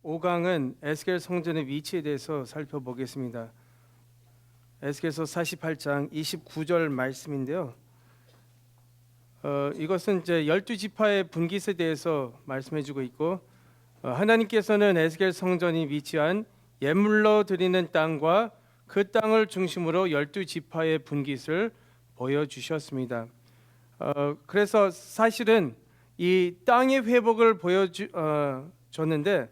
5강은 에스겔 성전의 위치에 대해서 살펴보겠습니다. 에스겔서 48장 29절 말씀인데요. 이것은 이제 12지파의 분깃에 대해서 말씀해주고 있고, 하나님께서는 에스겔 성전이 위치한 예물로 드리는 땅과 그 땅을 중심으로 12지파의 분깃을 보여주셨습니다. 그래서 사실은 이 땅의 회복을 보여줬는데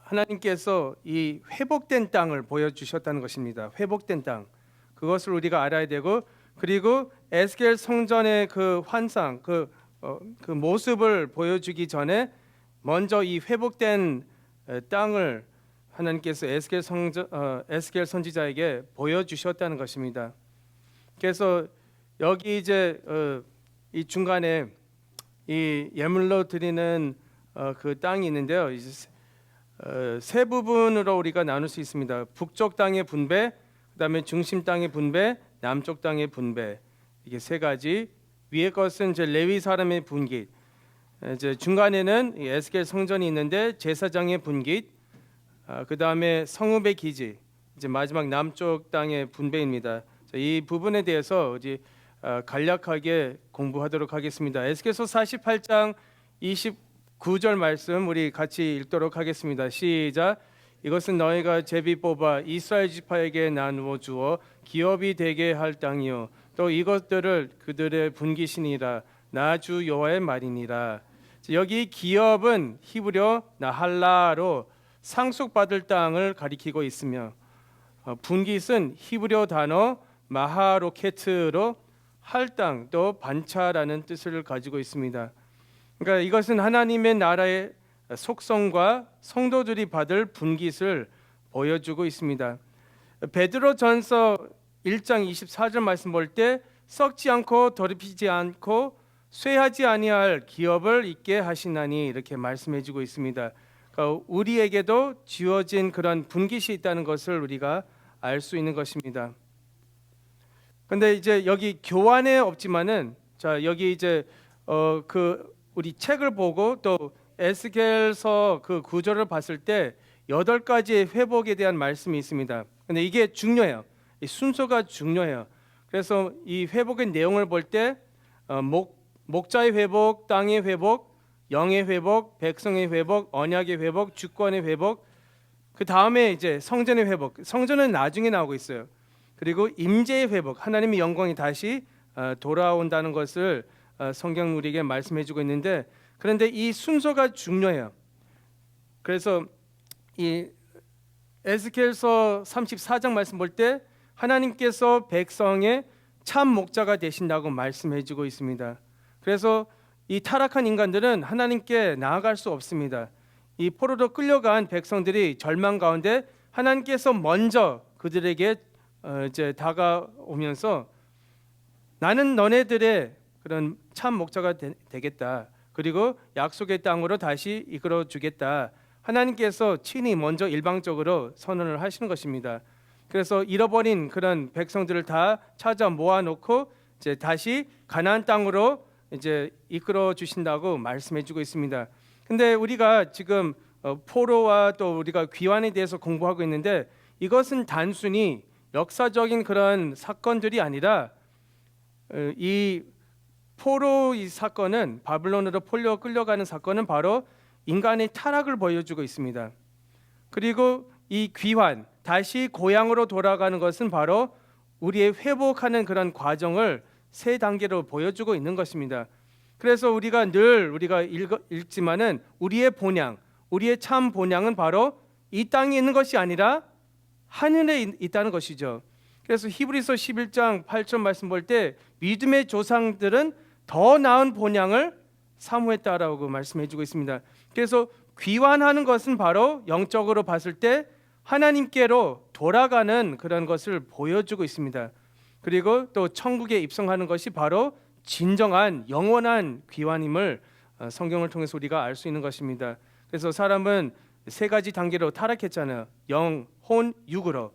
하나님께서 이 회복된 땅을 보여주셨다는 것입니다. 회복된 땅, 그것을 우리가 알아야 되고, 그리고 에스겔 성전의 그 환상, 그 모습을 보여주기 전에 먼저 이 회복된 땅을 하나님께서 에스겔 선지자에게 보여주셨다는 것입니다. 그래서 여기 이제 이 중간에 이 예물로 드리는 그 땅이 있는데요. 이제 세 부분으로 우리가 나눌 수 있습니다. 북쪽 땅의 분배, 그다음에 중심 땅의 분배, 남쪽 땅의 분배. 이게 세 가지. 위에 것은 이제 레위 사람의 분깃. 이제 중간에는 에스겔 성전이 있는데 제사장의 분깃. 그다음에 성읍의 기지. 이제 마지막 남쪽 땅의 분배입니다. 이 부분에 대해서 이제 간략하게 공부하도록 하겠습니다. 에스겔서 48장 29절 말씀 우리 같이 읽도록 하겠습니다. 시작. 이것은 너희가 제비 뽑아 이스라엘 지파에게 나누어 주어 기업이 되게 할 땅이요 또 이것들을 그들의 분깃이니라. 나 주 여호와의 말이니라. 여기 기업은 히브리어 나할라로 상속받을 땅을 가리키고 있으며, 분깃은 히브리어 단어 마하로케트로 할 땅, 또 반차라는 뜻을 가지고 있습니다. 그러니까 이것은 하나님의 나라의 속성과 성도들이 받을 분깃을 보여주고 있습니다. 베드로전서 1장 24절 말씀 볼 때 썩지 않고 더럽히지 않고 쇠하지 아니할 기업을 있게 하시나니 이렇게 말씀해주고 있습니다. 그러니까 우리에게도 지어진 그런 분깃이 있다는 것을 우리가 알 수 있는 것입니다. 근데 이제 여기 교환에 없지만은, 자 여기 이제 우리 책을 보고 또 에스겔서 그 구절을 봤을 때 8가지의 회복에 대한 말씀이 있습니다. 근데 이게 중요해요. 이 순서가 중요해요. 그래서 이 회복의 내용을 볼 때 목자의 회복, 땅의 회복, 영의 회복, 백성의 회복, 언약의 회복, 주권의 회복, 그 다음에 이제 성전의 회복. 성전은 나중에 나오고 있어요. 그리고 임재의 회복, 하나님의 영광이 다시 돌아온다는 것을 성경 우리에게 말씀해주고 있는데, 그런데 이 순서가 중요해요. 그래서 이 에스겔서 34장 말씀 볼 때 하나님께서 백성의 참 목자가 되신다고 말씀해주고 있습니다. 그래서 이 타락한 인간들은 하나님께 나아갈 수 없습니다. 이 포로로 끌려간 백성들이 절망 가운데 하나님께서 먼저 그들에게 이제 다가오면서 나는 너네들의 그런 참 목자가 되겠다. 그리고 약속의 땅으로 다시 이끌어 주겠다. 하나님께서 친히 먼저 일방적으로 선언을 하시는 것입니다. 그래서 잃어버린 그런 백성들을 다 찾아 모아놓고 이제 다시 가나안 땅으로 이제 이끌어 주신다고 말씀해주고 있습니다. 근데 우리가 지금 포로와 또 우리가 귀환에 대해서 공부하고 있는데, 이것은 단순히 역사적인 그런 사건들이 아니라 이 포로 이 사건은, 바빌론으로 폴려 끌려가는 사건은 바로 인간의 타락을 보여주고 있습니다. 그리고 이 귀환, 다시 고향으로 돌아가는 것은 바로 우리의 회복하는 그런 과정을 세 단계로 보여주고 있는 것입니다. 그래서 우리가 늘 읽지만은 우리의 본향, 우리의 참 본향은 바로 이 땅에 있는 것이 아니라 하늘에 있다는 것이죠. 그래서 히브리서 11장 8절 말씀 볼 때 믿음의 조상들은 더 나은 본향을 사모했다라고 말씀해주고 있습니다. 그래서 귀환하는 것은 바로 영적으로 봤을 때 하나님께로 돌아가는 그런 것을 보여주고 있습니다. 그리고 또 천국에 입성하는 것이 바로 진정한 영원한 귀환임을 성경을 통해서 우리가 알 수 있는 것입니다. 그래서 사람은 세 가지 단계로 타락했잖아요. 영, 혼, 육으로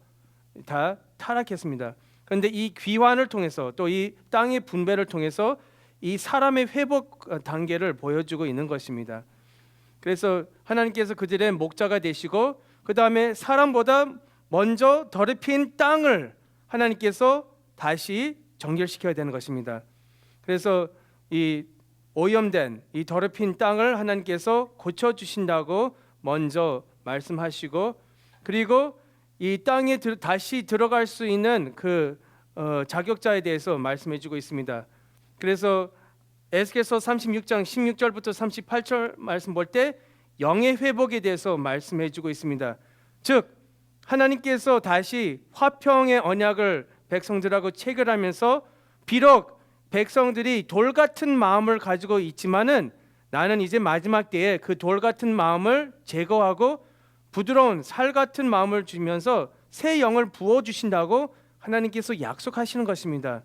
다 타락했습니다. 그런데 이 귀환을 통해서 또 이 땅의 분배를 통해서 이 사람의 회복 단계를 보여주고 있는 것입니다. 그래서 하나님께서 그들의 목자가 되시고 그 다음에 사람보다 먼저 더럽힌 땅을 하나님께서 다시 정결시켜야 되는 것입니다. 그래서 이 오염된 이 더럽힌 땅을 하나님께서 고쳐주신다고 먼저 말씀하시고, 그리고 이 땅에 다시 들어갈 수 있는 그 자격자에 대해서 말씀해주고 있습니다. 그래서 에스겔서 36장 16절부터 38절 말씀 볼 때 영의 회복에 대해서 말씀해주고 있습니다. 즉 하나님께서 다시 화평의 언약을 백성들하고 체결하면서 비록 백성들이 돌 같은 마음을 가지고 있지만은 나는 이제 마지막 때에 그 돌 같은 마음을 제거하고 부드러운 살 같은 마음을 주면서 새 영을 부어 주신다고 하나님께서 약속하시는 것입니다.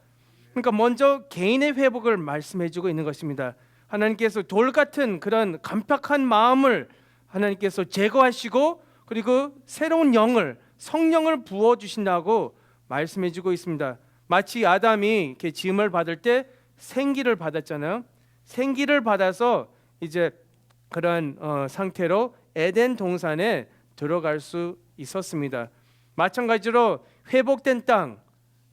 그러니까 먼저 개인의 회복을 말씀해주고 있는 것입니다. 하나님께서 돌 같은 그런 간팍한 마음을 하나님께서 제거하시고 그리고 새로운 영을, 성령을 부어 주신다고 말씀해주고 있습니다. 마치 아담이 이렇게 지음을 받을 때 생기를 받았잖아요. 생기를 받아서 이제 그런 상태로 에덴 동산에 들어갈 수 있었습니다. 마찬가지로 회복된 땅,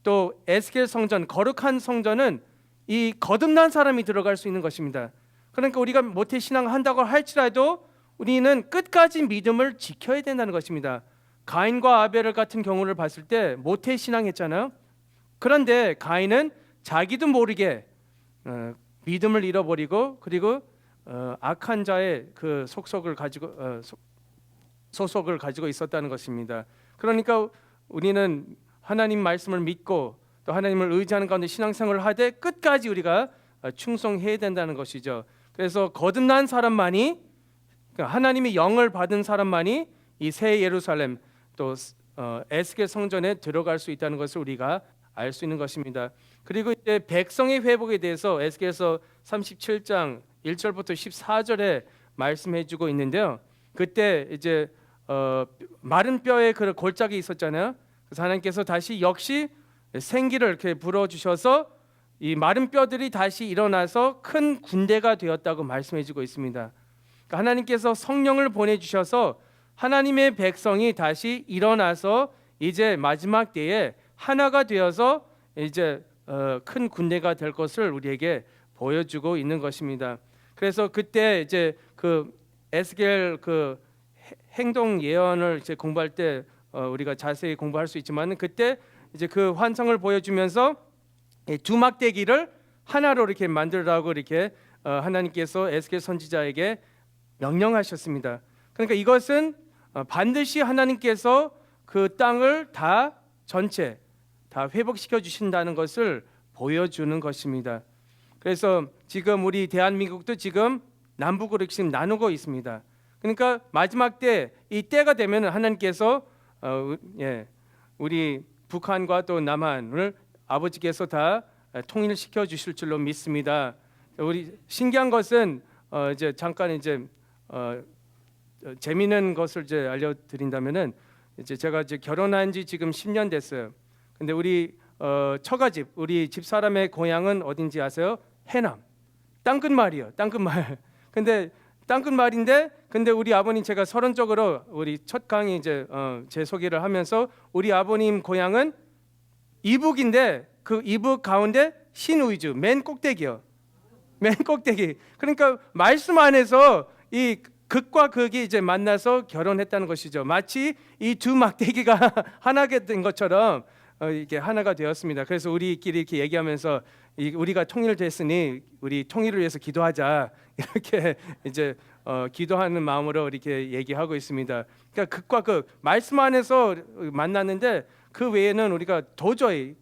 또 에스겔 성전, 거룩한 성전은 이 거듭난 사람이 들어갈 수 있는 것입니다. 그러니까 우리가 모태 신앙 한다고 할지라도 우리는 끝까지 믿음을 지켜야 된다는 것입니다. 가인과 아벨 같은 경우를 봤을 때 모태 신앙했잖아요. 그런데 가인은 자기도 모르게 믿음을 잃어버리고 그리고 악한 자의 그 소속을 가지고 있었다는 것입니다. 그러니까 우리는 하나님 말씀을 믿고 또 하나님을 의지하는 가운데 신앙생활을 하되 끝까지 우리가 충성해야 된다는 것이죠. 그래서 거듭난 사람만이, 하나님의 영을 받은 사람만이 이 새 예루살렘 또 에스겔 성전에 들어갈 수 있다는 것을 우리가 알 수 있는 것입니다. 그리고 이제 백성의 회복에 대해서 에스겔서 37장 1절부터 14절에 말씀해주고 있는데요. 그때 이제 마른 뼈에 그 골짜기 있었잖아요. 그래서 하나님께서 다시 역시 생기를 이렇게 불어주셔서 이 마른 뼈들이 다시 일어나서 큰 군대가 되었다고 말씀해주고 있습니다. 그러니까 하나님께서 성령을 보내주셔서 하나님의 백성이 다시 일어나서 이제 마지막 때에 하나가 되어서 이제 큰 군대가 될 것을 우리에게 보여주고 있는 것입니다. 그래서 그때 이제 그 에스겔 그 행동 예언을 이제 공부할 때 우리가 자세히 공부할 수 있지만 그때 이제 그 환상을 보여주면서 두 막대기를 하나로 이렇게 만들라고 이렇게 하나님께서 에스겔 선지자에게 명령하셨습니다. 그러니까 이것은 반드시 하나님께서 그 땅을 다 전체 다 회복시켜 주신다는 것을 보여주는 것입니다. 그래서 지금 우리 대한민국도 지금 남북으로 지금 나누고 있습니다. 그러니까 마지막 때 이 때가 되면 하나님께서 우리 북한과 또 남한을 아버지께서 다 통일시켜 주실 줄로 믿습니다. 우리 신기한 것은 이제 잠깐 이제 재미있는 것을 이제 알려드린다면은 이제 제가 이제 결혼한 지 지금 10년 됐어요. 근데 우리 처가집, 우리 집 사람의 고향은 어딘지 아세요? 해남, 땅끝말이요, 땅끝말. 근데 땅끝말인데, 근데 우리 아버님 제가 서론적으로 우리 첫 강의 이제 제 소개를 하면서 우리 아버님 고향은 이북인데 그 이북 가운데 신우이주 맨 꼭대기요, 맨 꼭대기. 그러니까 말씀 안에서 이 극과 극이 이제 만나서 결혼했다는 것이죠. 마치 이 두 막대기가 하나가 된 것처럼 이게 하나가 되었습니다. 그래서 우리끼리 이렇게 얘기하면서 우리가 통일됐으니 우리 통일을 위해서 기도하자, 이렇게 이제 기도하는 마음으로 이렇게 얘기하고 있습니다. 그러니까 극과 극 말씀 안에서 만났는데 그 외에는 우리가 도저히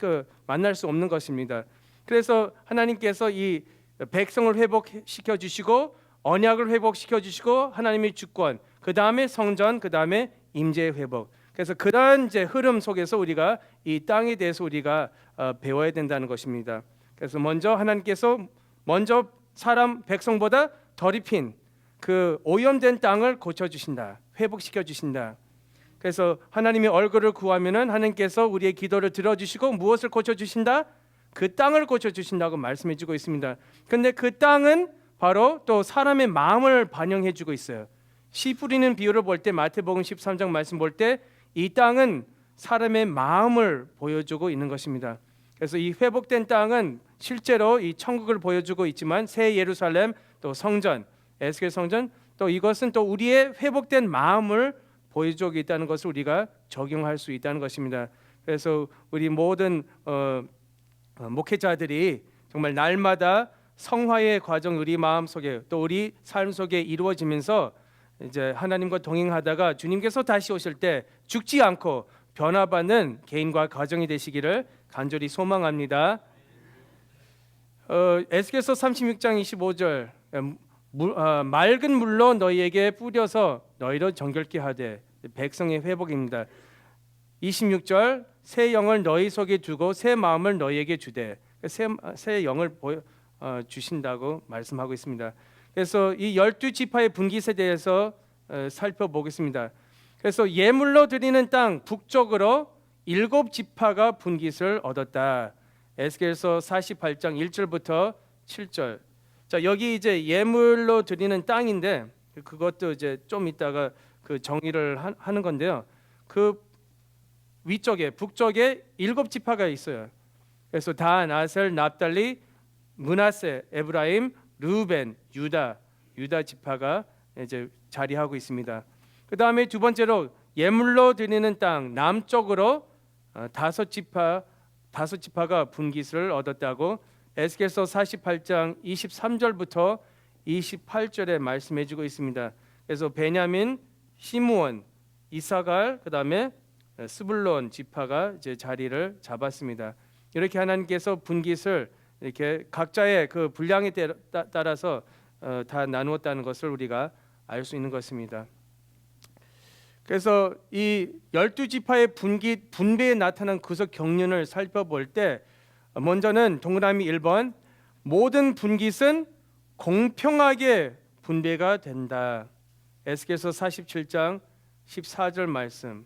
만날 수 없는 것입니다. 그래서 하나님께서 이 백성을 회복시켜 주시고 언약을 회복시켜 주시고 하나님의 주권, 그 다음에 성전, 그 다음에 임재의 회복. 그래서 그런 이제 흐름 속에서 우리가 이 땅에 대해서 우리가 배워야 된다는 것입니다. 그래서 먼저 하나님께서 먼저 사람 백성보다 더럽힌 그 오염된 땅을 고쳐 주신다, 회복시켜 주신다. 그래서 하나님의 얼굴을 구하면은 하나님께서 우리의 기도를 들어주시고 무엇을 고쳐 주신다? 그 땅을 고쳐 주신다고 말씀해주고 있습니다. 근데 그 땅은 바로 또 사람의 마음을 반영해 주고 있어요. 씨 뿌리는 비유를 볼 때 마태복음 13장 말씀 볼 때 이 땅은 사람의 마음을 보여주고 있는 것입니다. 그래서 이 회복된 땅은 실제로 이 천국을 보여주고 있지만 새 예루살렘 또 성전, 에스겔 성전 또 이것은 또 우리의 회복된 마음을 보여주고 있다는 것을 우리가 적용할 수 있다는 것입니다. 그래서 우리 모든 목회자들이 정말 날마다 성화의 과정 우리 마음 속에 또 우리 삶 속에 이루어지면서 이제 하나님과 동행하다가 주님께서 다시 오실 때 죽지 않고 변화받는 개인과 가정이 되시기를 간절히 소망합니다. 에스겔서 36장 25절 맑은 물로 너희에게 뿌려서 너희를 정결케 하되 백성의 회복입니다. 26절 새 영을 너희 속에 두고 새 마음을 너희에게 주되 새 영을 주신다고 말씀하고 있습니다. 그래서 이 12지파의 분깃에 대해서 살펴보겠습니다. 그래서 예물로 드리는 땅 북쪽으로 7지파가 분깃을 얻었다. 에스겔서 48장 1절부터 7절. 자, 여기 이제 예물로 드리는 땅인데 그것도 이제 좀 이따가 그 정의를 하는 건데요. 그 위쪽에 북쪽에 7지파가 있어요. 그래서 단, 아셀, 납달리, 므낫세, 에브라임, 르우벤, 유다 지파가 이제 자리하고 있습니다. 그 다음에 두 번째로 예물로 드리는 땅 남쪽으로 5지파가 분깃을 얻었다고 에스겔서 48장 23절부터 28절에 말씀해주고 있습니다. 그래서 베냐민, 시므온, 이사갈, 그 다음에 스불론 지파가 이제 자리를 잡았습니다. 이렇게 하나님께서 분깃을 이렇게 각자의 그 분량에 따라서 다 나누었다는 것을 우리가 알 수 있는 것입니다. 그래서 이 12지파의 분깃 분배에 나타난 구속 경륜을 살펴볼 때 먼저는 동그라미 1번 모든 분깃은 공평하게 분배가 된다. 에스겔서 47장 14절 말씀.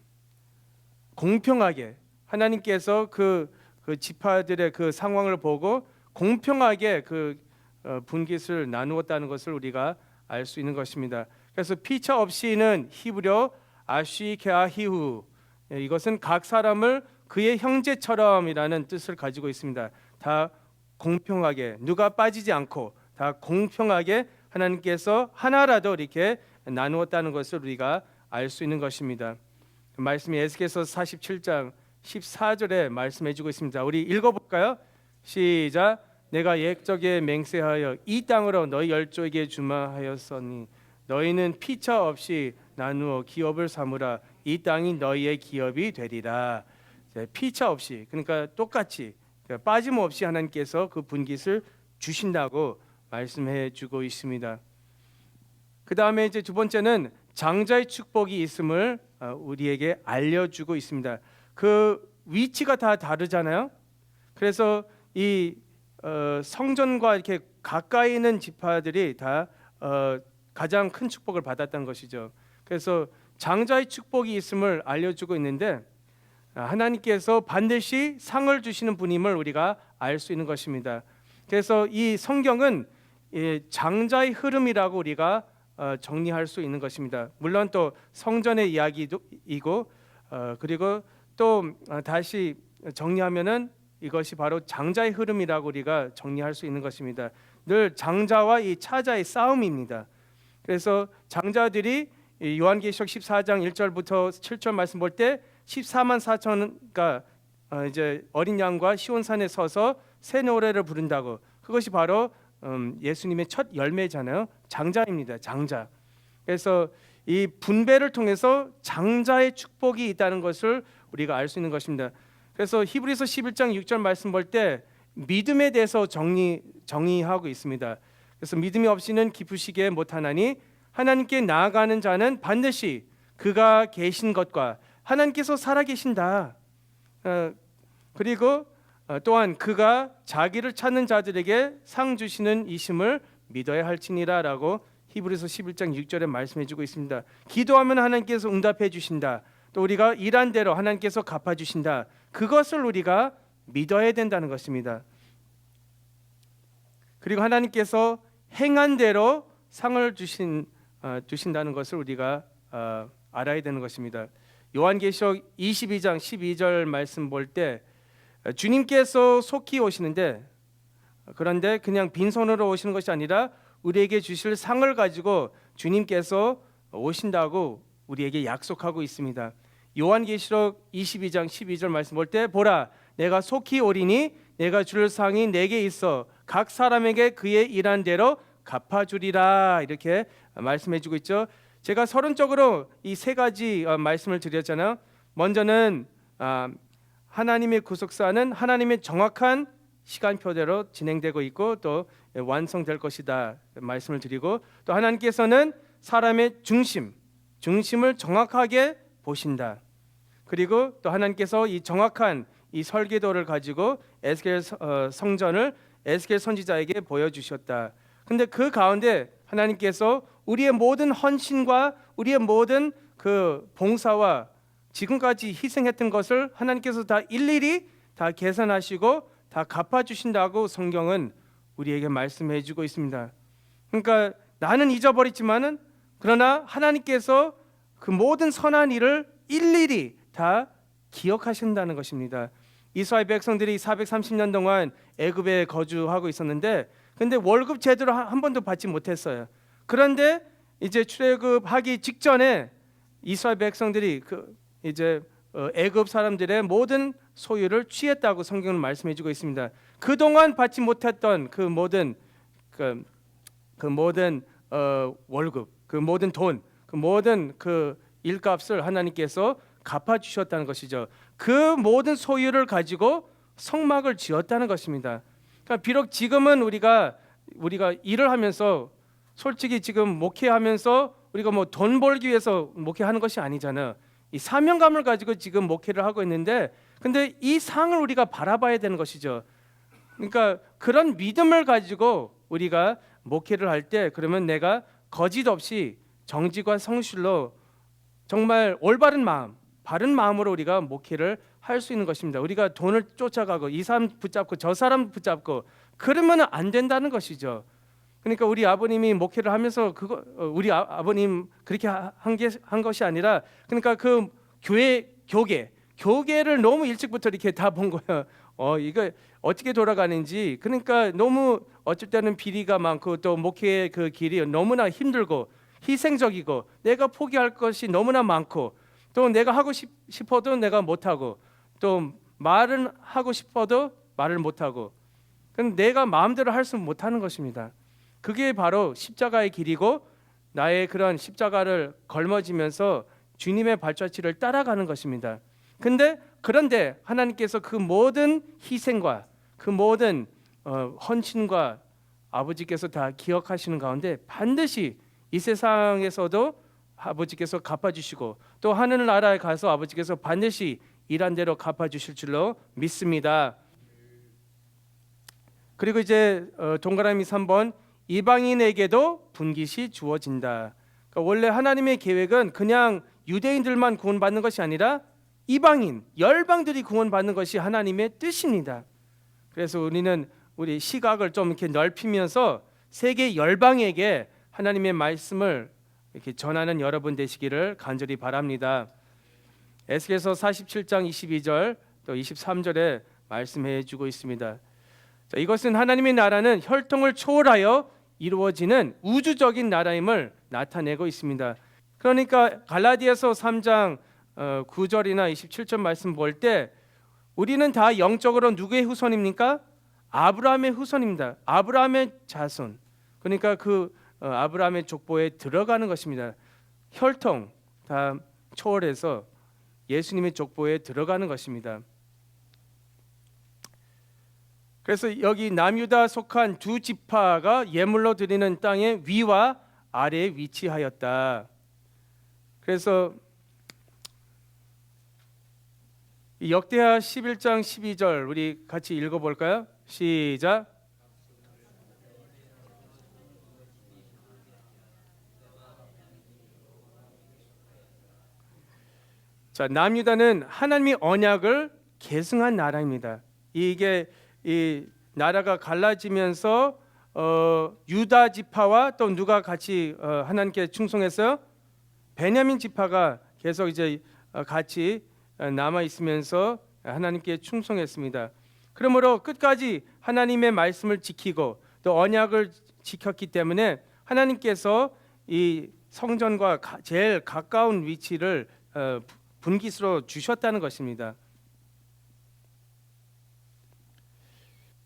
공평하게 하나님께서 그 지파들의 그 상황을 보고 공평하게 그 분깃을 나누었다는 것을 우리가 알 수 있는 것입니다. 그래서 피차 없이는 히브리어 아쉬케아히후 이것은 각 사람을 그의 형제처럼이라는 뜻을 가지고 있습니다. 다 공평하게 누가 빠지지 않고 다 공평하게 하나님께서 하나라도 이렇게 나누었다는 것을 우리가 알 수 있는 것입니다. 말씀이 에스겔서 47장 14절에 말씀해주고 있습니다. 우리 읽어볼까요? 시작. 내가 옛적에 맹세하여 이 땅으로 너희 열조에게 주마하였으니 너희는 피차 없이 나누어 기업을 삼으라. 이 땅이 너희의 기업이 되리라. 피차 없이 그러니까 똑같이 그러니까 빠짐없이 하나님께서 그 분깃을 주신다고 말씀해주고 있습니다. 그 다음에 이제 두 번째는 장자의 축복이 있음을 우리에게 알려주고 있습니다. 그 위치가 다 다르잖아요. 그래서 이 성전과 이렇게 가까이 있는 지파들이 다 가장 큰 축복을 받았다는 것이죠. 그래서 장자의 축복이 있음을 알려주고 있는데 하나님께서 반드시 상을 주시는 분임을 우리가 알 수 있는 것입니다. 그래서 이 성경은 장자의 흐름이라고 우리가 정리할 수 있는 것입니다. 물론 또 성전의 이야기이고 그리고 또 다시 정리하면은 이것이 바로 장자의 흐름이라고 우리가 정리할 수 있는 것입니다. 늘 장자와 이 차자의 싸움입니다. 그래서 장자들이 요한계시록 14장 1절부터 7절 말씀 볼 때 14만 4천가 이제 어린 양과 시온산에 서서 새 노래를 부른다고 그것이 바로 예수님의 첫 열매잖아요. 장자입니다. 장자. 그래서 이 분배를 통해서 장자의 축복이 있다는 것을 우리가 알 수 있는 것입니다. 그래서 히브리서 11장 6절 말씀 볼 때 믿음에 대해서 정의하고 있습니다. 그래서 믿음이 없이는 기쁘시게 못하나니 하나님께 나아가는 자는 반드시 그가 계신 것과 하나님께서 살아계신다. 그리고 또한 그가 자기를 찾는 자들에게 상 주시는 이심을 믿어야 할지니라라고 히브리서 11장 6절에 말씀해주고 있습니다. 기도하면 하나님께서 응답해 주신다. 또 우리가 일한 대로 하나님께서 갚아 주신다. 그것을 우리가 믿어야 된다는 것입니다. 그리고 하나님께서 행한 대로 상을 주신다는 것을 우리가 알아야 되는 것입니다. 요한계시록 22장 12절 말씀 볼 때 주님께서 속히 오시는데, 그런데 그냥 빈손으로 오시는 것이 아니라 우리에게 주실 상을 가지고 주님께서 오신다고 우리에게 약속하고 있습니다. 요한계시록 22장 12절 말씀 볼 때 보라 내가 속히 오리니 내가 줄 상이 내게 있어 각 사람에게 그의 일한 대로 갚아주리라, 이렇게 말씀해 주고 있죠. 제가 서론적으로 이 세 가지 말씀을 드렸잖아요. 먼저는 하나님의 구속사는 하나님의 정확한 시간표대로 진행되고 있고 또 완성될 것이다 말씀을 드리고, 또 하나님께서는 사람의 중심을 정확하게 보신다. 그리고 또 하나님께서 이 정확한 이 설계도를 가지고 에스겔 성전을 에스겔 선지자에게 보여주셨다. 근데 그 가운데 하나님께서 우리의 모든 헌신과 우리의 모든 그 봉사와 지금까지 희생했던 것을 하나님께서 다 일일이 다 계산하시고 다 갚아주신다고 성경은 우리에게 말씀해 주고 있습니다. 그러니까 나는 잊어버렸지만은 그러나 하나님께서 그 모든 선한 일을 일일이 다 기억하신다는 것입니다. 이스라엘 백성들이 430년 동안 애굽에 거주하고 있었는데 근데 월급 제대로 한 번도 받지 못했어요. 그런데 이제 출애굽하기 직전에 이스라엘 백성들이 이제 애굽 사람들의 모든 소유를 취했다고 성경은 말씀해주고 있습니다. 그 동안 받지 못했던 그 모든 월급, 그 모든 돈, 그 모든 그 일값을 하나님께서 갚아주셨다는 것이죠. 그 모든 소유를 가지고 성막을 지었다는 것입니다. 그러니까 비록 지금은 우리가 일을 하면서 솔직히 지금 목회하면서 우리가 뭐 돈 벌기 위해서 목회하는 것이 아니잖아요. 이 사명감을 가지고 지금 목회를 하고 있는데, 근데 이 상을 우리가 바라봐야 되는 것이죠. 그러니까 그런 믿음을 가지고 우리가 목회를 할 때 그러면 내가 거짓 없이 정직과 성실로 정말 올바른 마음, 바른 마음으로 우리가 목회를 할 수 있는 것입니다. 우리가 돈을 쫓아가고 이 사람 붙잡고 저 사람 붙잡고 그러면 안 된다는 것이죠. 그러니까 우리 아버님이 목회를 하면서 우리 아버님 그렇게 한 것이 아니라, 그러니까 그 교계를 너무 일찍부터 이렇게 다 본 거예요. 이거 어떻게 돌아가는지. 그러니까 너무 어쩔 때는 비리가 많고 또 목회의 그 길이 너무나 힘들고 희생적이고 내가 포기할 것이 너무나 많고 또 내가 하고 싶어도 내가 못하고 또 말은 하고 싶어도 말을 못하고, 그럼 내가 마음대로 할 수 못하는 것입니다. 그게 바로 십자가의 길이고 나의 그런 십자가를 걸머지면서 주님의 발자취를 따라가는 것입니다. 그런데 하나님께서 그 모든 희생과 그 모든 헌신과 아버지께서 다 기억하시는 가운데 반드시 이 세상에서도 아버지께서 갚아주시고 또 하늘나라에 가서 아버지께서 반드시 일한 대로 갚아주실 줄로 믿습니다. 그리고 이제 동그라미 3번, 이방인에게도 분깃이 주어진다. 그러니까 원래 하나님의 계획은 그냥 유대인들만 구원받는 것이 아니라 이방인, 열방들이 구원받는 것이 하나님의 뜻입니다. 그래서 우리는 우리 시각을 좀 이렇게 넓히면서 세계 열방에게 하나님의 말씀을 이렇게 전하는 여러분 되시기를 간절히 바랍니다. 에스겔서 47장 22절 또 23절에 말씀해 주고 있습니다. 자, 이것은 하나님의 나라는 혈통을 초월하여 이루어지는 우주적인 나라임을 나타내고 있습니다. 그러니까 갈라디아서 3장 9절이나 27절 말씀 볼 때 우리는 다 영적으로 누구의 후손입니까? 아브라함의 후손입니다. 아브라함의 자손. 그러니까 그 아브라함의 족보에 들어가는 것입니다. 혈통 다 초월해서 예수님의 족보에 들어가는 것입니다. 그래서 여기 남유다 속한 두 지파가 예물로 드리는 땅의 위와 아래에 위치하였다. 그래서 역대하 11장 12절 우리 같이 읽어볼까요? 시작. 자, 남유다는 하나님의 언약을 계승한 나라입니다. 이게 이 나라가 갈라지면서 유다 지파와 또 누가 같이 하나님께 충성했어요? 베냐민 지파가 계속 이제 같이 남아 있으면서 하나님께 충성했습니다. 그러므로 끝까지 하나님의 말씀을 지키고 또 언약을 지켰기 때문에 하나님께서 이 성전과 제일 가까운 위치를 분깃으로 주셨다는 것입니다.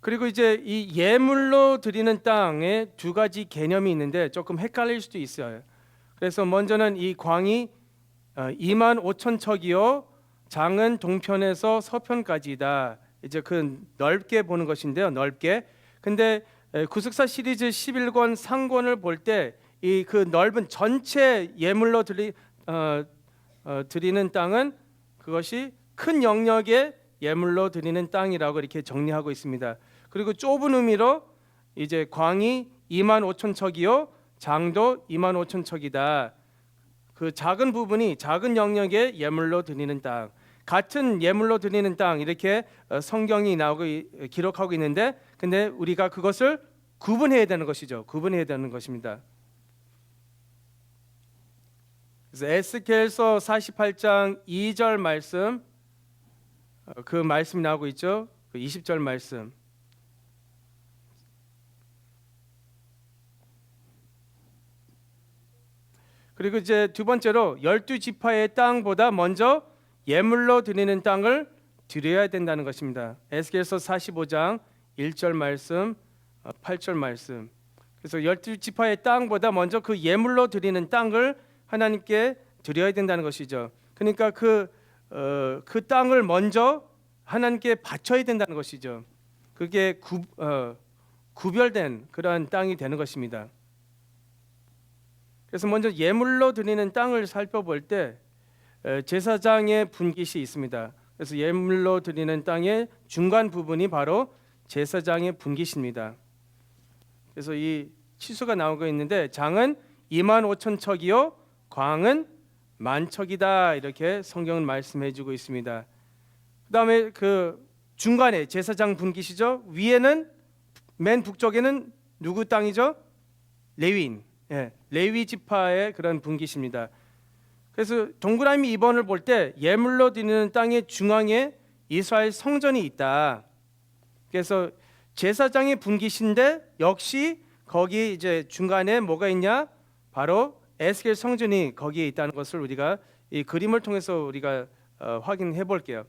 그리고 이제 이 예물로 드리는 땅에 두 가지 개념이 있는데 조금 헷갈릴 수도 있어요. 그래서 먼저는 이 광이 2만 5천 척이요 장은 동편에서 서편까지다. 이제 그 넓게 보는 것인데요. 넓게. 근데 구속사 시리즈 11권 상권을 볼 때 이 그 넓은 전체 예물로 드리는 땅은 그것이 큰 영역의 예물로 드리는 땅이라고 이렇게 정리하고 있습니다. 그리고 좁은 의미로 이제 광이 2만 5천 척이요 장도 2만 5천 척이다. 그 작은 부분이 작은 영역의 예물로 드리는 땅, 같은 예물로 드리는 땅 이렇게 성경이 나오고 기록하고 있는데, 근데 우리가 그것을 구분해야 되는 것이죠. 구분해야 되는 것입니다. 그래서 에스겔서 48장 2절 말씀, 그 말씀이 나오고 있죠. 그 20절 말씀. 그리고 이제 두 번째로 12지파의 땅보다 먼저 예물로 드리는 땅을 드려야 된다는 것입니다. 에스겔서 45장 1절 말씀, 8절 말씀. 그래서 12지파의 땅보다 먼저 그 예물로 드리는 땅을 하나님께 드려야 된다는 것이죠. 그러니까 그 땅을 먼저 하나님께 바쳐야 된다는 것이죠. 그게 구별된 그러한 땅이 되는 것입니다. 그래서 먼저 예물로 드리는 땅을 살펴볼 때 제사장의 분깃이 있습니다. 그래서 예물로 드리는 땅의 중간 부분이 바로 제사장의 분깃입니다. 그래서 이 치수가 나오고 있는데 장은 2만 5천 척이요 광은 만 척이다, 이렇게 성경은 말씀해주고 있습니다. 그다음에 그 중간에 제사장 분깃이죠. 위에는 맨 북쪽에는 누구 땅이죠? 레위인, 레위 지파의 그런 분깃입니다. 그래서 동그라미 2번을 볼 때 예물로 드리는 땅의 중앙에 이스라엘 성전이 있다. 그래서 제사장의 분깃인데 역시 거기 이제 중간에 뭐가 있냐? 바로 에스겔 성전이 거기에 있다는 것을 우리가 이 그림을 통해서 우리가 확인해 볼게요.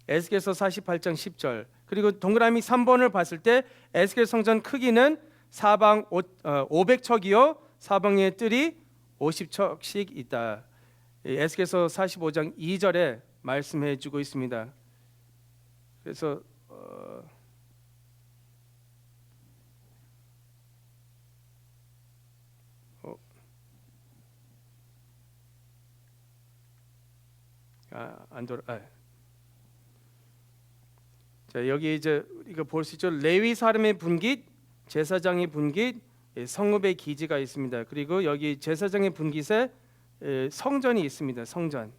에스겔서 48장 10절. 그리고 동그라미 3번을 봤을 때 에스겔 성전 크기는 사방 500척이요 사방에 뜰이 50척씩 있다. 에스겔서 45장 2절에 말씀해 주고 있습니다. 그래서 자, 여기 이제 우리가 볼 수 있죠. 레위 사람의 분깃, 제사장의 분깃, 성읍의 기지가 있습니다. 그리고 여기 제사장의 분깃에 성전이 있습니다. 성전.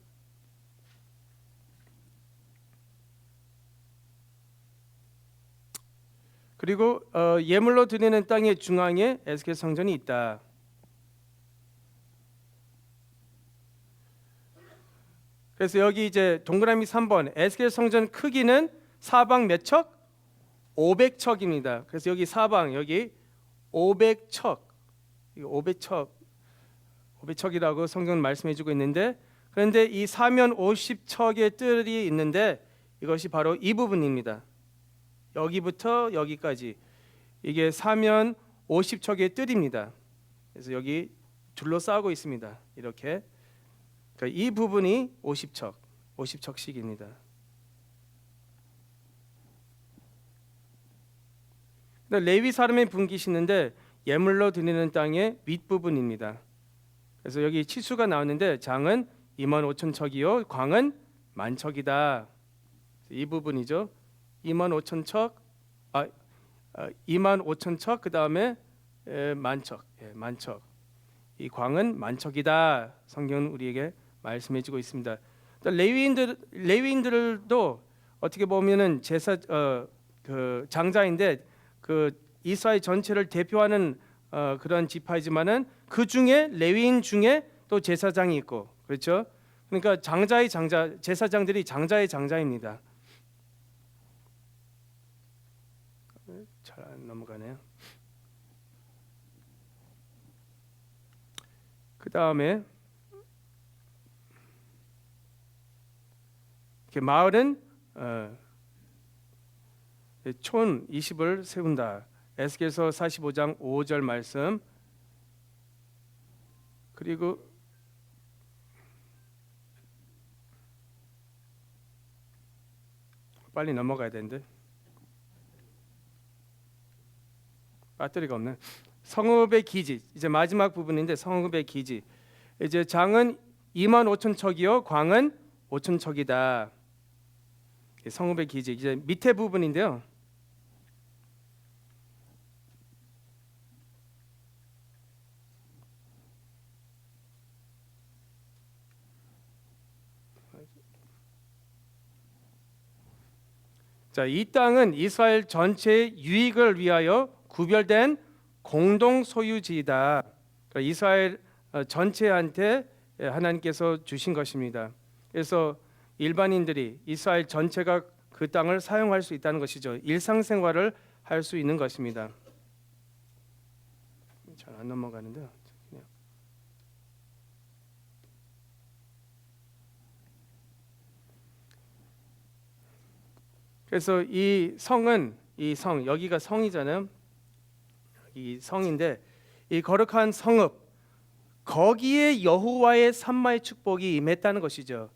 그리고 예물로 드리는 땅의 중앙에 에스겔 성전이 있다. 그래서 여기 이제 동그라미 3번 에스겔 성전 크기는 사방 몇 척? 500척입니다. 그래서 여기 사방 여기 500척, 500척이라고 성경은 말씀해주고 있는데, 그런데 이 사면 50척의 뜰이 있는데 이것이 바로 이 부분입니다. 여기부터 여기까지 이게 사면 50척의 뜰입니다. 그래서 여기 둘러싸고 있습니다. 이렇게. 그러니까 이 부분이 50척씩입니다. 레위 사람의 분깃이 있는데 예물로 드리는 땅의 윗부분입니다. 그래서 여기 치수가 나오는데 장은 2만 5천 척이요 광은 만 척이다. 이 부분이죠. 2만 5천 척, 2만 5천 척, 그 다음에 만 척, 만 척. 이 광은 만 척이다. 성경은 우리에게 말씀해주고 있습니다. 레위인들도 어떻게 보면은 제사 그 장자인데 그 이스라엘 전체를 대표하는 그런 지파이지만은 그 중에 레위인 중에 또 제사장이 있고, 그렇죠? 그러니까 장자의 장자, 제사장들이 장자의 장자입니다. 잘 안 넘어가네요. 그 다음에 마을은 촌 20을 세운다. 에스겔서 45장 5절 말씀. 그리고 빨리 넘어가야 되는데 배터리가 없네. 성읍의 기지, 이제 마지막 부분인데, 성읍의 기지. 이제 장은 25,000척이요 광은 5,000척이다. 성읍의 기지, 이제 밑에 부분인데요. 자, 이 땅은 이스라엘 전체의 유익을 위하여 구별된 공동 소유지이다. 그러니까 이스라엘 전체한테 하나님께서 주신 것입니다. 그래서 일반인들이 이스라엘 전체가 그 땅을 사용할 수 있다는 것이죠. 일상생활을 할 수 있는 것입니다. 잘 안 넘어가는데요. 그래서 이 성은, 이 성, 여기가 성이잖아요. 이 성인데, 이 거룩한 성읍, 거기에 여호와의 산마의 축복이 임했다는 것이죠.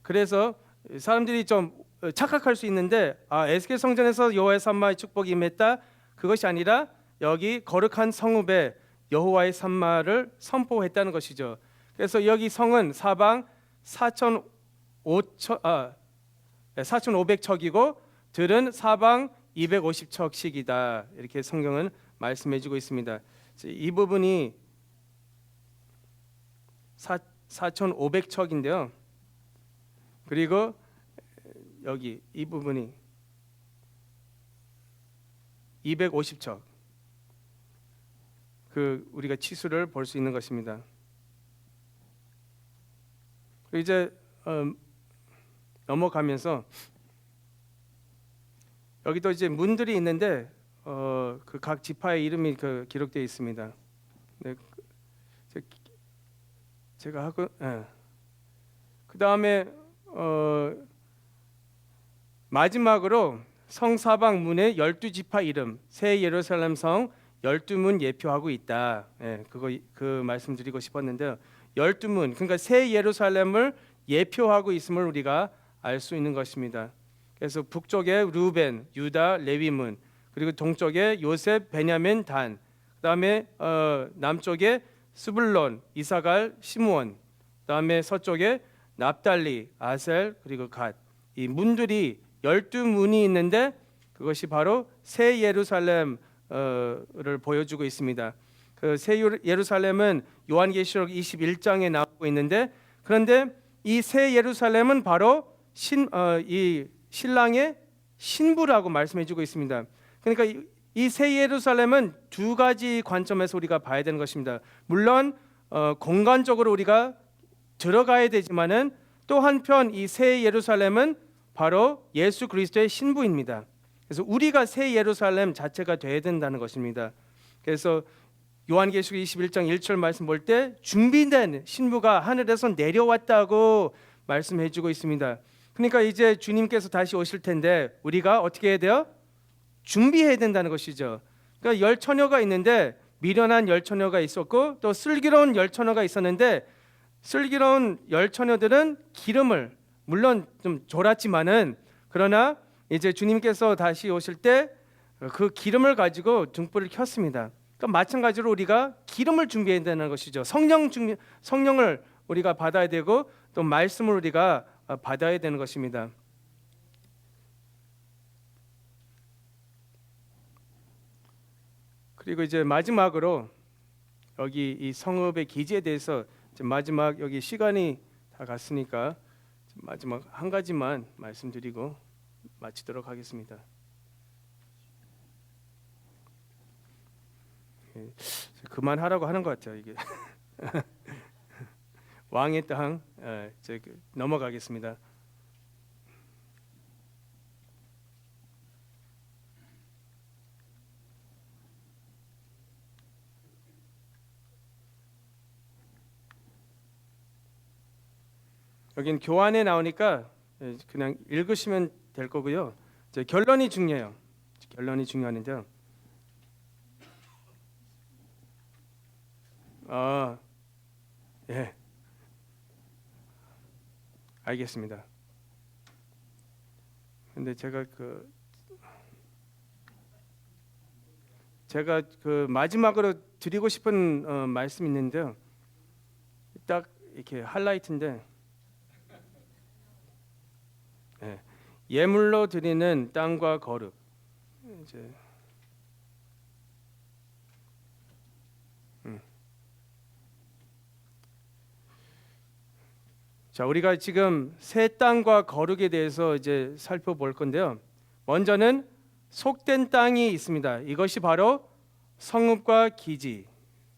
그래서 사람들이 좀 착각할 수 있는데, 에스겔 성전에서 여호와의 산마의 축복이 임했다, 그것이 아니라 여기 거룩한 성읍에 여호와의 산마를 선포했다는 것이죠. 그래서 여기 성은 사방 4,500척이고 들은 사방 250척씩이다. 이렇게 성경은 말씀해주고 있습니다. 이 부분이 4,500척인데요. 그리고 여기 이 부분이 250척. 그 우리가 치수를 볼 수 있는 것입니다. 이제 넘어가면서 여기도 이제 문들이 있는데 그 각 지파의 이름이 기록되어 있습니다. 네, 제가 하고 그 다음에 마지막으로 성 사방 문에 12지파 이름, 새 예루살렘 성 12문 예표하고 있다. 그 말씀드리고 싶었는데요. 12문, 그러니까 새 예루살렘을 예표하고 있음을 우리가 알 수 있는 것입니다. 그래서 북쪽에 루벤, 유다, 레위문, 그리고 동쪽에 요셉, 베냐민, 단, 그다음에 남쪽에 스불론, 이사갈, 시므온, 그다음에 서쪽에 납달리, 아셀, 그리고 갓. 이 문들이 12문이 있는데 그것이 바로 새 예루살렘을 보여주고 있습니다. 그 새 예루살렘은 요한계시록 21장에 나오고 있는데, 그런데 이 새 예루살렘은 바로 이 신랑의 신부라고 말씀해주고 있습니다. 그러니까 이 새 예루살렘은 두 가지 관점에서 우리가 봐야 되는 것입니다. 물론 공간적으로 우리가 들어가야 되지만은 또 한편 이 새 예루살렘은 바로 예수 그리스도의 신부입니다. 그래서 우리가 새 예루살렘 자체가 되어야 된다는 것입니다. 그래서 요한계시록 21장 1절 말씀 볼 때 준비된 신부가 하늘에서 내려왔다고 말씀해주고 있습니다. 그러니까 이제 주님께서 다시 오실 텐데 우리가 어떻게 해야 돼요? 준비해야 된다는 것이죠. 그러니까 열 처녀가 있는데 미련한 열 처녀가 있었고 또 슬기로운 열 처녀가 있었는데, 슬기로운 열 처녀들은 기름을 물론 좀 졸았지만은, 그러나 이제 주님께서 다시 오실 때 그 기름을 가지고 등불을 켰습니다. 그러니까 마찬가지로 우리가 기름을 준비해야 되는 것이죠. 성령을 우리가 받아야 되고 또 말씀을 우리가 받아야 되는 것입니다. 그리고 이제 마지막으로 여기 이 성읍의 기지에 대해서 이제 마지막, 여기 시간이 다 갔으니까 마지막 한 가지만 말씀드리고 마치도록 하겠습니다. 그만하라고 하는 것 같아요. 이게 왕의 땅 넘어가겠습니다. 여긴 교환에 나오니까 그냥 읽으시면 될 거고요. 결론이 중요해요. 결론이 중요한데요. 예, 알겠습니다. 근데 제가 마지막으로 드리고 싶은 말씀이 있는데요. 딱 이렇게 하이라이트인데, 예, 예물로 드리는 땅과 거룩. 이제 자, 우리가 지금 새 땅과 거룩에 대해서 이제 살펴볼 건데요. 먼저는 속된 땅이 있습니다. 이것이 바로 성읍과 기지,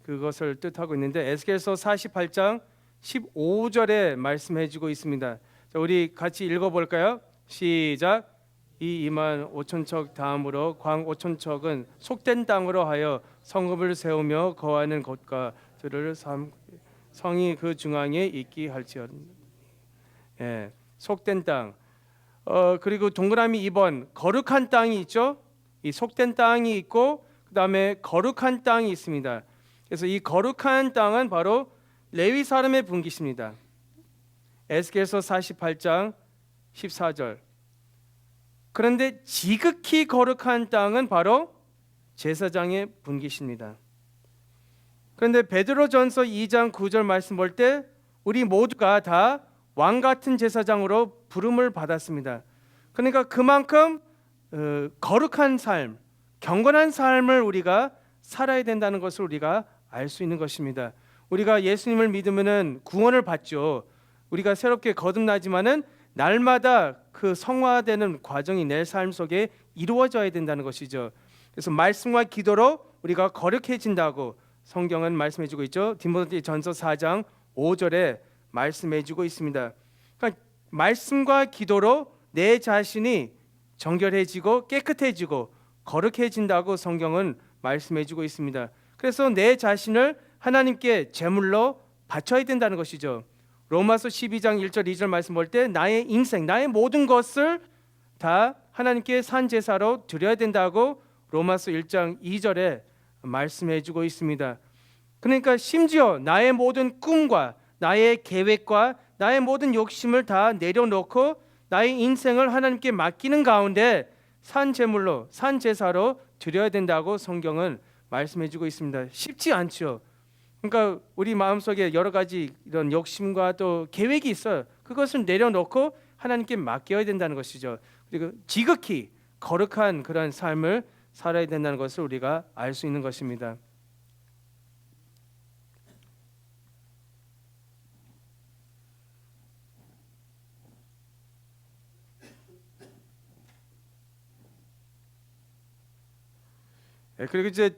그것을 뜻하고 있는데 에스겔서 48장 15절에 말씀해주고 있습니다. 자, 우리 같이 읽어볼까요? 시작. 이 2만 5천 척 다음으로 광 5천 척은 속된 땅으로 하여 성읍을 세우며 거하는 곳과 들을 성이 그 중앙에 있게 할지어다. 예, 속된 땅. 그리고 동그라미 2번 거룩한 땅이 있죠. 이 속된 땅이 있고 그다음에 거룩한 땅이 있습니다. 그래서 이 거룩한 땅은 바로 레위 사람의 분깃입니다. 에스겔서 48장 14절. 그런데 지극히 거룩한 땅은 바로 제사장의 분깃입니다. 그런데 베드로전서 2장 9절 말씀 볼 때 우리 모두가 다 왕 같은 제사장으로 부름을 받았습니다. 그러니까 그만큼 거룩한 삶, 경건한 삶을 우리가 살아야 된다는 것을 우리가 알 수 있는 것입니다. 우리가 예수님을 믿으면은 구원을 받죠. 우리가 새롭게 거듭나지만은 날마다 그 성화되는 과정이 내 삶 속에 이루어져야 된다는 것이죠. 그래서 말씀과 기도로 우리가 거룩해진다고 성경은 말씀해주고 있죠. 디모데전서 4장 5절에 말씀해주고 있습니다. 그러니까 말씀과 기도로 내 자신이 정결해지고 깨끗해지고 거룩해진다고 성경은 말씀해주고 있습니다. 그래서 내 자신을 하나님께 제물로 바쳐야 된다는 것이죠. 로마서 12장 1절 2절 말씀 볼 때 나의 인생, 나의 모든 것을 다 하나님께 산 제사로 드려야 된다고 로마서 1장 2절에 말씀해주고 있습니다. 그러니까 심지어 나의 모든 꿈과 나의 계획과 나의 모든 욕심을 다 내려놓고 나의 인생을 하나님께 맡기는 가운데 산 제물로, 산 제사로 드려야 된다고 성경은 말씀해주고 있습니다. 쉽지 않죠. 그러니까 우리 마음속에 여러 가지 이런 욕심과 또 계획이 있어요. 그것을 내려놓고 하나님께 맡겨야 된다는 것이죠. 그리고 지극히 거룩한 그런 삶을 살아야 된다는 것을 우리가 알 수 있는 것입니다. 그리고 이제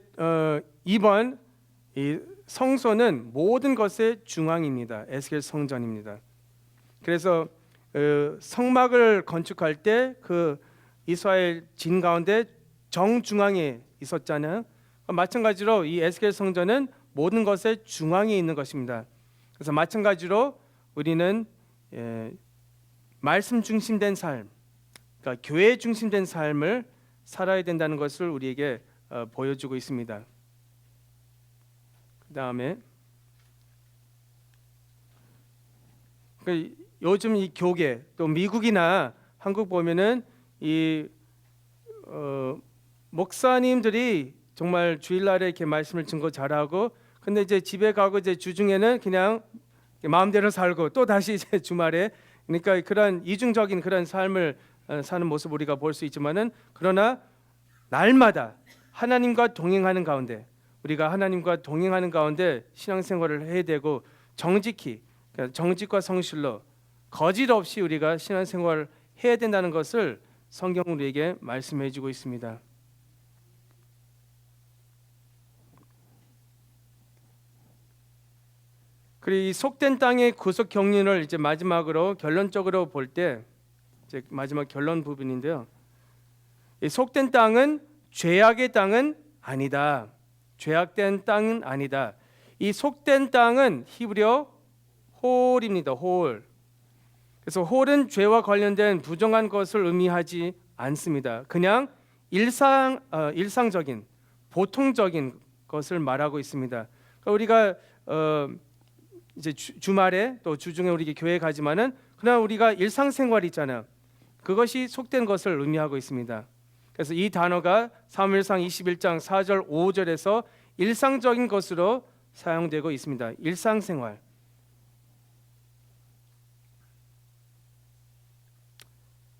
2번 이 성소는 모든 것의 중앙입니다. 에스겔 성전입니다. 그래서 성막을 건축할 때 그 이스라엘 진 가운데 정중앙에 있었잖아요. 마찬가지로 이 에스겔 성전은 모든 것의 중앙에 있는 것입니다. 그래서 마찬가지로 우리는 말씀 중심된 삶, 그러니까 교회 중심된 삶을 살아야 된다는 것을 우리에게 보여주고 있습니다. 그 다음에 요즘 이 교계 또 미국이나 한국 보면은 이 목사님들이 정말 주일날에 이렇게 말씀을 증거 잘하고, 근데 이제 집에 가고 이제 주중에는 그냥 마음대로 살고 또 다시 이제 주말에, 그러니까 그런 이중적인 그런 삶을 사는 모습 우리가 볼 수 있지만은, 그러나 날마다 하나님과 동행하는 가운데, 우리가 하나님과 동행하는 가운데 신앙생활을 해야 되고, 정직히, 그러니까 정직과 성실로 거짓 없이 우리가 신앙생활을 해야 된다는 것을 성경은 우리에게 말씀해주고 있습니다. 그리고 이 속된 땅의 구속 경륜을 이제 마지막으로 결론적으로 볼 때 이제 마지막 결론 부분인데요. 이 속된 땅은 죄악의 땅은 아니다. 죄악된 땅은 아니다. 이 속된 땅은 히브리어 홀입니다. 홀. 그래서 홀은 죄와 관련된 부정한 것을 의미하지 않습니다. 그냥 일상적인 보통적인 것을 말하고 있습니다. 그러니까 우리가 이제 주말에 또 주중에 우리 교회 가지만은 그냥 우리가 일상생활 있잖아요. 그것이 속된 것을 의미하고 있습니다. 그래서 이 단어가 사무엘상 21장 4절 5절에서 일상적인 것으로 사용되고 있습니다. 일상생활.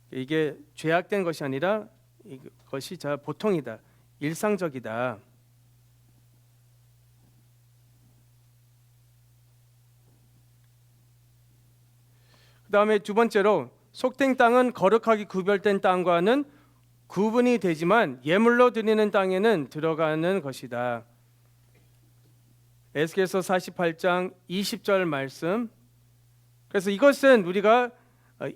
이게 죄악된 것이 아니라 이것이 보통이다. 일상적이다. 그 다음에 두 번째로 속된 땅은 거룩하게 구별된 땅과는 구분이 되지만 예물로 드리는 땅에는 들어가는 것이다. 에스겔서 48장 20절 말씀. 그래서 이것은 우리가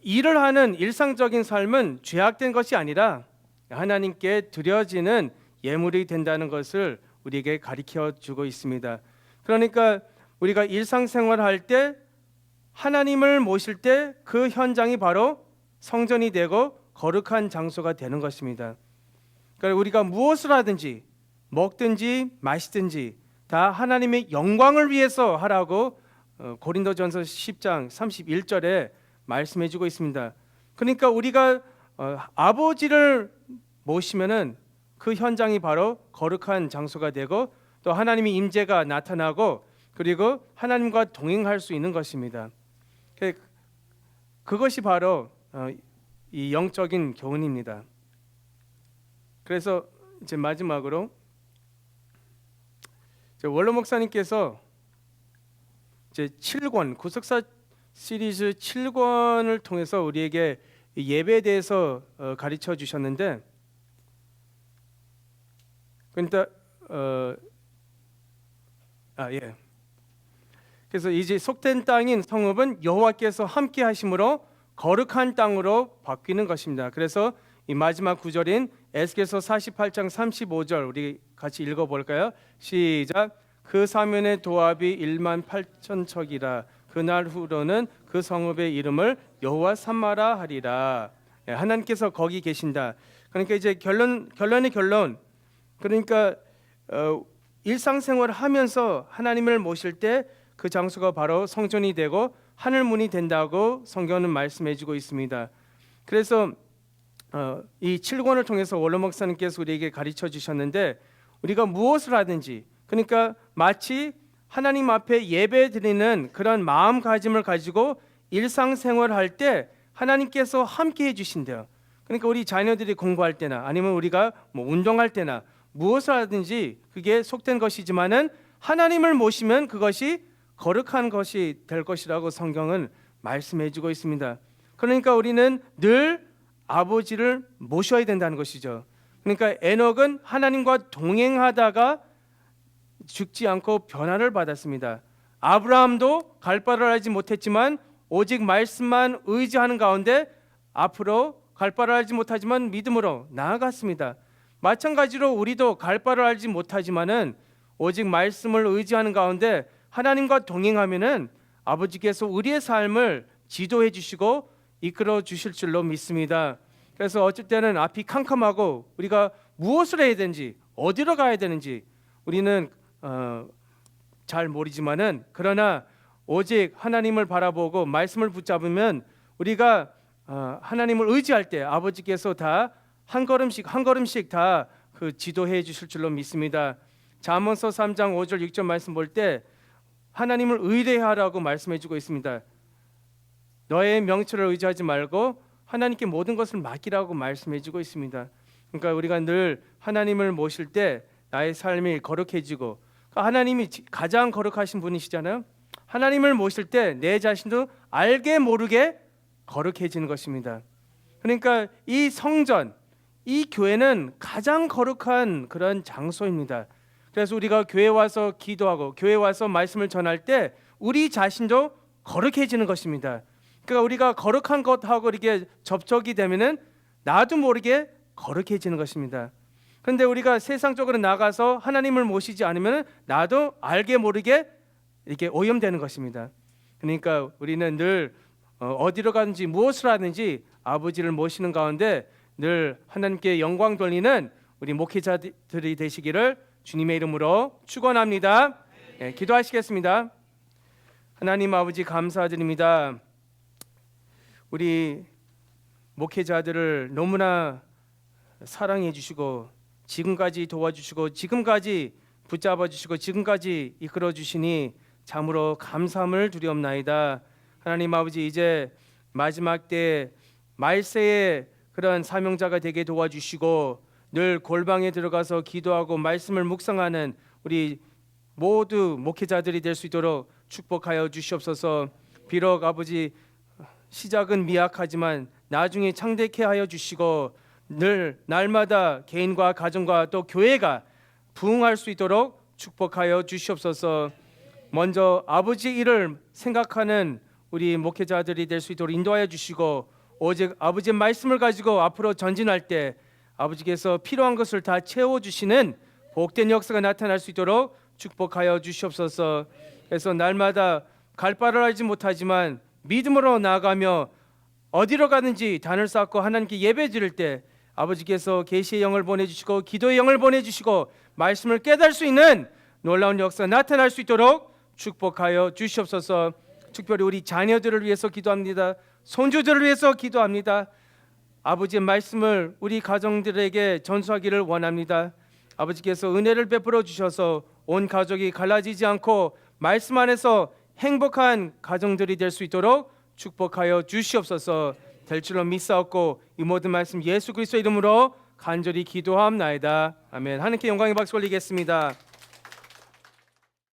일을 하는 일상적인 삶은 죄악된 것이 아니라 하나님께 드려지는 예물이 된다는 것을 우리에게 가르쳐 주고 있습니다. 그러니까 우리가 일상생활 할 때 하나님을 모실 때 그 현장이 바로 성전이 되고 거룩한 장소가 되는 것입니다. 그러니까 우리가 무엇을 하든지 먹든지 마시든지 다 하나님의 영광을 위해서 하라고 고린도전서 10장 31절에 말씀해 주고 있습니다. 그러니까 우리가 아버지를 모시면은 그 현장이 바로 거룩한 장소가 되고 또 하나님의 임재가 나타나고 그리고 하나님과 동행할 수 있는 것입니다. 그것이 바로 이 영적인 교훈입니다. 그래서 이제 마지막으로 원로 목사님께서 이제 7권 구속사 시리즈 7권을 통해서 우리에게 예배에 대해서 가르쳐 주셨는데, 그러니까 그래서 이제 속된 땅인 성읍은 여호와께서 함께 하심으로 거룩한 땅으로 바뀌는 것입니다. 그래서 이 마지막 구절인 에스겔서 48장 35절 우리 같이 읽어볼까요? 시작. 그 사면의 도합이 1만 8천 척이라. 그날 후로는 그 성읍의 이름을 여호와 삼마라 하리라. 하나님께서 거기 계신다. 그러니까 이제 결론의 결론. 그러니까 일상생활을 하면서 하나님을 모실 때 그 장소가 바로 성전이 되고 하늘문이 된다고 성경은 말씀해주고 있습니다. 그래서 이 7권을 통해서 원로 목사님께서 우리에게 가르쳐 주셨는데, 우리가 무엇을 하든지 그러니까 마치 하나님 앞에 예배 드리는 그런 마음가짐을 가지고 일상생활할 때 하나님께서 함께 해주신대요. 그러니까 우리 자녀들이 공부할 때나 아니면 우리가 운동할 때나 무엇을 하든지 그게 속된 것이지만은 하나님을 모시면 그것이 거룩한 것이 될 것이라고 성경은 말씀해주고 있습니다. 그러니까 우리는 늘 아버지를 모셔야 된다는 것이죠. 그러니까 에녹은 하나님과 동행하다가 죽지 않고 변화를 받았습니다. 아브라함도 갈 바를 알지 못했지만 오직 말씀만 의지하는 가운데 앞으로 갈 바를 알지 못하지만 믿음으로 나아갔습니다. 마찬가지로 우리도 갈 바를 알지 못하지만은 오직 말씀을 의지하는 가운데 하나님과 동행하면은 아버지께서 우리의 삶을 지도해 주시고 이끌어 주실 줄로 믿습니다. 그래서 어쩔 때는 앞이 캄캄하고 우리가 무엇을 해야 되는지 어디로 가야 되는지 우리는 잘 모르지만은 그러나 오직 하나님을 바라보고 말씀을 붙잡으면 우리가 하나님을 의지할 때 아버지께서 다 한 걸음씩 다 그 지도해 주실 줄로 믿습니다. 잠언서 3장 5절 6절 말씀 볼 때 하나님을 의뢰하라고 말씀해 주고 있습니다. 너의 명철을 의지하지 말고 하나님께 모든 것을 맡기라고 말씀해 주고 있습니다. 그러니까 우리가 늘 하나님을 모실 때 나의 삶이 거룩해지고, 그러니까 하나님이 가장 거룩하신 분이시잖아요. 하나님을 모실 때 내 자신도 알게 모르게 거룩해지는 것입니다. 그러니까 이 성전, 이 교회는 가장 거룩한 그런 장소입니다. 그래서 우리가 교회 와서 기도하고 교회 와서 말씀을 전할 때 우리 자신도 거룩해지는 것입니다. 그러니까 우리가 거룩한 것하고 이렇게 접촉이 되면은 나도 모르게 거룩해지는 것입니다. 그런데 우리가 세상적으로 나가서 하나님을 모시지 않으면 나도 알게 모르게 이렇게 오염되는 것입니다. 그러니까 우리는 늘 어디로 가든지 무엇을 하든지 아버지를 모시는 가운데 늘 하나님께 영광 돌리는 우리 목회자들이 되시기를 주님의 이름으로 축원합니다. 네, 기도하시겠습니다. 하나님 아버지 감사드립니다. 우리 목회자들을 너무나 사랑해 주시고 지금까지 도와주시고 지금까지 붙잡아 주시고 지금까지 이끌어 주시니 참으로 감사함을 드리옵나이다. 하나님 아버지, 이제 마지막 때 말세의 그런 사명자가 되게 도와주시고 늘 골방에 들어가서 기도하고 말씀을 묵상하는 우리 모두 목회자들이 될 수 있도록 축복하여 주시옵소서. 비록 아버지 시작은 미약하지만 나중에 창대케 하여 주시고 늘 날마다 개인과 가정과 또 교회가 부흥할 수 있도록 축복하여 주시옵소서. 먼저 아버지 일을 생각하는 우리 목회자들이 될 수 있도록 인도하여 주시고 오직 아버지의 말씀을 가지고 앞으로 전진할 때 아버지께서 필요한 것을 다 채워주시는 복된 역사가 나타날 수 있도록 축복하여 주시옵소서. 그래서 날마다 갈 바를 알지 못하지만 믿음으로 나아가며 어디로 가든지 단을 쌓고 하나님께 예배 드릴 때 아버지께서 계시의 영을 보내주시고 기도의 영을 보내주시고 말씀을 깨달을 수 있는 놀라운 역사가 나타날 수 있도록 축복하여 주시옵소서. 특별히 우리 자녀들을 위해서 기도합니다. 손주들을 위해서 기도합니다. 아버지의 말씀을 우리 가정들에게 전수하기를 원합니다. 아버지께서 은혜를 베풀어 주셔서 온 가족이 갈라지지 않고 말씀 안에서 행복한 가정들이 될 수 있도록 축복하여 주시옵소서. 될 줄로 믿사옵고 이 모든 말씀 예수 그리스도 이름으로 간절히 기도하옵나이다. 아멘. 하나님께 영광의 박수 올리겠습니다.